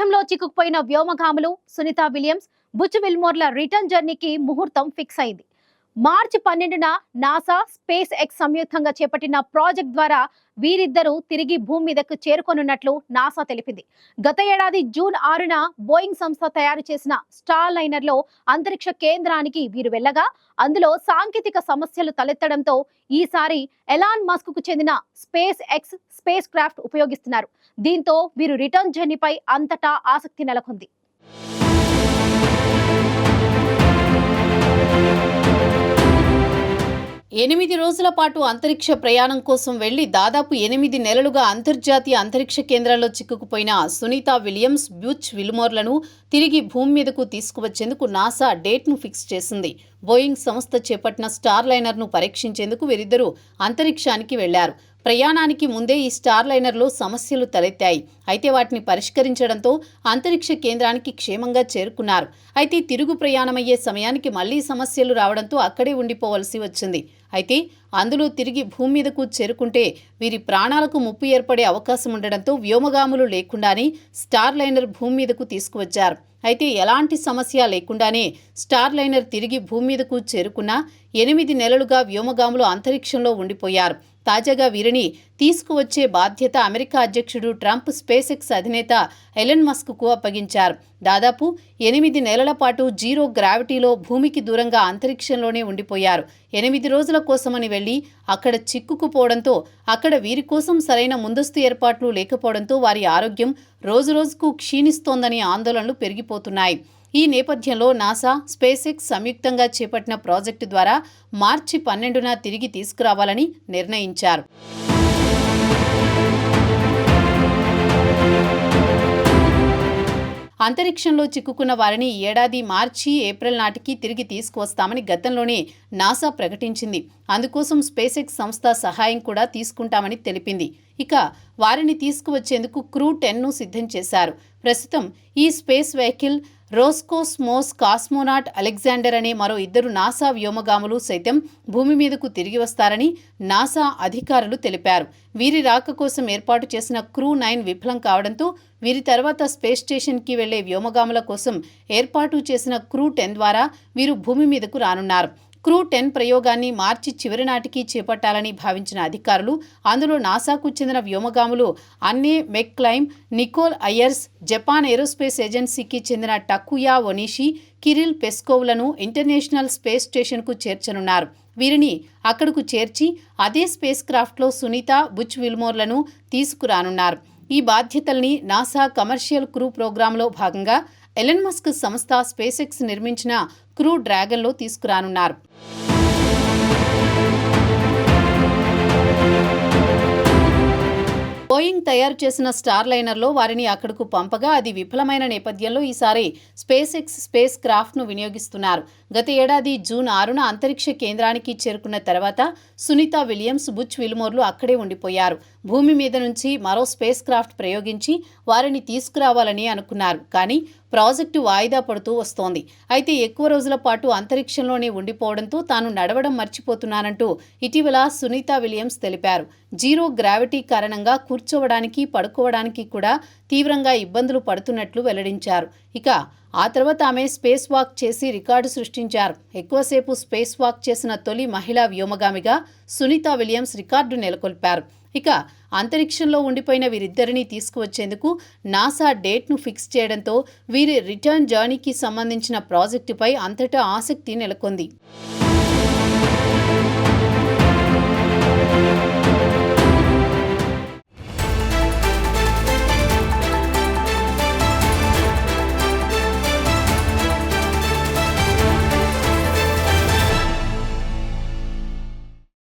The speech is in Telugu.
అంతరిక్షంలో చిక్కుకుపోయిన వ్యోమగాములు సునీత విలియమ్స్, బుచ్ విల్మోర్ల రిటర్న్ జర్నీకి ముహూర్తం ఫిక్స్ అయింది. మార్చి 12న నాసా, స్పేస్ ఎక్స్ సంయుక్తంగా చేపట్టిన ప్రాజెక్ట్ ద్వారా వీరిద్దరూ తిరిగి భూమి మీదకు చేరుకోనున్నట్లు నాసా తెలిపింది. గత ఏడాది జూన్ 6న బోయింగ్ సంస్థ తయారు చేసిన స్టార్ లైనర్ లో అంతరిక్ష కేంద్రానికి వీరు వెళ్లగా అందులో సాంకేతిక సమస్యలు తలెత్తడంతో ఈసారి ఎలాన్ మస్క్ కు చెందిన స్పేస్ ఎక్స్ స్పేస్ క్రాఫ్ట్ ఉపయోగిస్తున్నారు. దీంతో వీరు రిటర్న్ జర్నీపై అంతటా ఆసక్తి నెలకొంది. 8 రోజుల పాటు అంతరిక్ష ప్రయాణం కోసం వెళ్లి దాదాపు 8 నెలలుగా అంతర్జాతీయ అంతరిక్ష కేంద్రంలో చిక్కుకుపోయిన సునీత విలియమ్స్, బుచ్ విల్మోర్లను తిరిగి భూమి మీదకు తీసుకువచ్చేందుకు నాసా డేట్ను ఫిక్స్ చేసింది. బోయింగ్ సంస్థ చేపట్టిన స్టార్ లైనర్ను పరీక్షించేందుకు వీరిద్దరూ అంతరిక్షానికి వెళ్లారు. ప్రయాణానికి ముందే ఈ స్టార్ లైనర్లో సమస్యలు తలెత్తాయి. అయితే వాటిని పరిష్కరించడంతో అంతరిక్ష కేంద్రానికి క్షేమంగా చేరుకున్నారు. అయితే తిరుగు ప్రయాణమయ్యే సమయానికి మళ్లీ సమస్యలు రావడంతో అక్కడే ఉండిపోవలసి వచ్చింది. అయితే అందులో తిరిగి భూమి మీదకు చేరుకుంటే వీరి ప్రాణాలకు ముప్పు ఏర్పడే అవకాశం ఉండడంతో వ్యోమగాములు లేకుండానే స్టార్ లైనర్ భూమి మీదకు తీసుకువచ్చారు. అయితే ఎలాంటి సమస్య లేకుండానే స్టార్ లైనర్ తిరిగి భూమి మీదకు చేరుకున్న 8 నెలలుగా వ్యోమగాములు అంతరిక్షంలో ఉండిపోయారు. తాజాగా వీరిని తీసుకువచ్చే బాధ్యత అమెరికా అధ్యక్షుడు ట్రంప్ స్పేస్ ఎక్స్ అధినేత ఎలన్ మస్క్ కు అప్పగించారు. దాదాపు 8 నెలల పాటు జీరో గ్రావిటీలో భూమికి దూరంగా అంతరిక్షంలోనే ఉండిపోయారు. 8 రోజుల కోసమని వెళ్లి అక్కడ చిక్కుకుపోవడంతో అక్కడ వీరి కోసం సరైన ముందస్తు ఏర్పాట్లు లేకపోవడంతో వారి ఆరోగ్యం రోజురోజుకు క్షీణిస్తోందని ఆందోళనలు పెరిగిపోతున్నాయి. ఈ నేపథ్యంలో నాసా, స్పేస్ ఎక్స్ సంయుక్తంగా చేపట్టిన ప్రాజెక్టు ద్వారా మార్చి 12న తిరిగి తీసుకురావాలని నిర్ణయించారు. అంతరిక్షంలో చిక్కుకున్న వారిని ఏడాది మార్చి, ఏప్రిల్ నాటికి తిరిగి తీసుకువస్తామని గతంలోనే నాసా ప్రకటించింది. అందుకోసం స్పేస్ ఎక్స్ సంస్థ సహాయం కూడా తీసుకుంటామని తెలిపింది. ఇక వారిని తీసుకువచ్చేందుకు క్రూ 10ను సిద్ధం చేశారు. ప్రస్తుతం ఈ space vehicle Roscosmos cosmonaut Alexander అనే మరో 2 నాసా వ్యోమగాములు సైతం భూమి మీదకు తిరిగి వస్తారని నాసా అధికారులు తెలిపారు. వీరి రాక కోసం ఏర్పాటు చేసిన క్రూ 9 విఫలం కావడంతో వీరి తర్వాత స్పేస్ స్టేషన్కి వెళ్లే వ్యోమగాముల కోసం ఏర్పాటు చేసిన క్రూ 10 ద్వారా వీరు భూమి మీదకు రానున్నారు. క్రూ 10 ప్రయోగాన్ని మార్చి చివరి నాటికి చేపట్టాలని భావించిన అధికారులు అందులో నాసాకు చెందిన వ్యోమగాములు Anne McClain, Nichole Ayers, Japan aerospace ఏజెన్సీకి చెందిన టకుయా ఒనిషి, కిరిల్ పెస్కోవ్లను ఇంటర్నేషనల్ స్పేస్ స్టేషన్కు చేర్చనున్నారు. వీరిని అక్కడకు చేర్చి అదే స్పేస్ క్రాఫ్ట్లో సునీత, బుచ్ విల్మోర్లను తీసుకురానున్నారు. ఈ బాధ్యతల్ని నాసా కమర్షియల్ క్రూ ప్రోగ్రాంలో భాగంగా ఎలన్ మస్క్ సంస్థ స్పేస్ ఎక్స్ నిర్మించిన క్రూ డ్రాగన్లో తీసుకురానున్నారు. బోయింగ్ తయారు చేసిన స్టార్ లైనర్లో వారిని అక్కడకు పంపగా అది విఫలమైన నేపథ్యంలో ఈసారి స్పేస్ ఎక్స్ స్పేస్ క్రాఫ్ట్ను వినియోగిస్తున్నారు. గత ఏడాది జూన్ 6న అంతరిక్ష కేంద్రానికి చేరుకున్న తర్వాత సునీత విలియమ్స్, బుచ్ విల్మోర్లు అక్కడే ఉండిపోయారు. భూమి మీద నుంచి మరో స్పేస్ క్రాఫ్ట్ ప్రయోగించి వారిని తీసుకురావాలని అనుకున్నారు. కానీ ప్రాజెక్టు వాయిదా పడుతూ వస్తోంది. అయితే ఎక్కువ రోజుల పాటు అంతరిక్షంలోనే ఉండిపోవడంతో తాను నడవడం మర్చిపోతున్నానంటూ ఇటీవల సునీత విలియమ్స్ తెలిపారు. జీరో గ్రావిటీ కారణంగా కూర్చోవడానికి, పడుకోవడానికి కూడా తీవ్రంగా ఇబ్బందులు పడుతున్నట్లు వెల్లడించారు. ఇక ఆ తర్వాత ఆమె స్పేస్ వాక్ చేసి రికార్డు సృష్టించారు. ఎక్కువసేపు స్పేస్ వాక్ చేసిన తొలి మహిళా వ్యోమగామిగా సునీత విలియమ్స్ రికార్డు నెలకొల్పారు. ఇక అంతరిక్షంలో ఉండిపోయిన వీరిద్దరినీ తీసుకువచ్చేందుకు నాసా డేట్ను ఫిక్స్ చేయడంతో వీరి రిటర్న్ జర్నీకి సంబంధించిన ప్రాజెక్టుపై అంతటా ఆసక్తి నెలకొంది.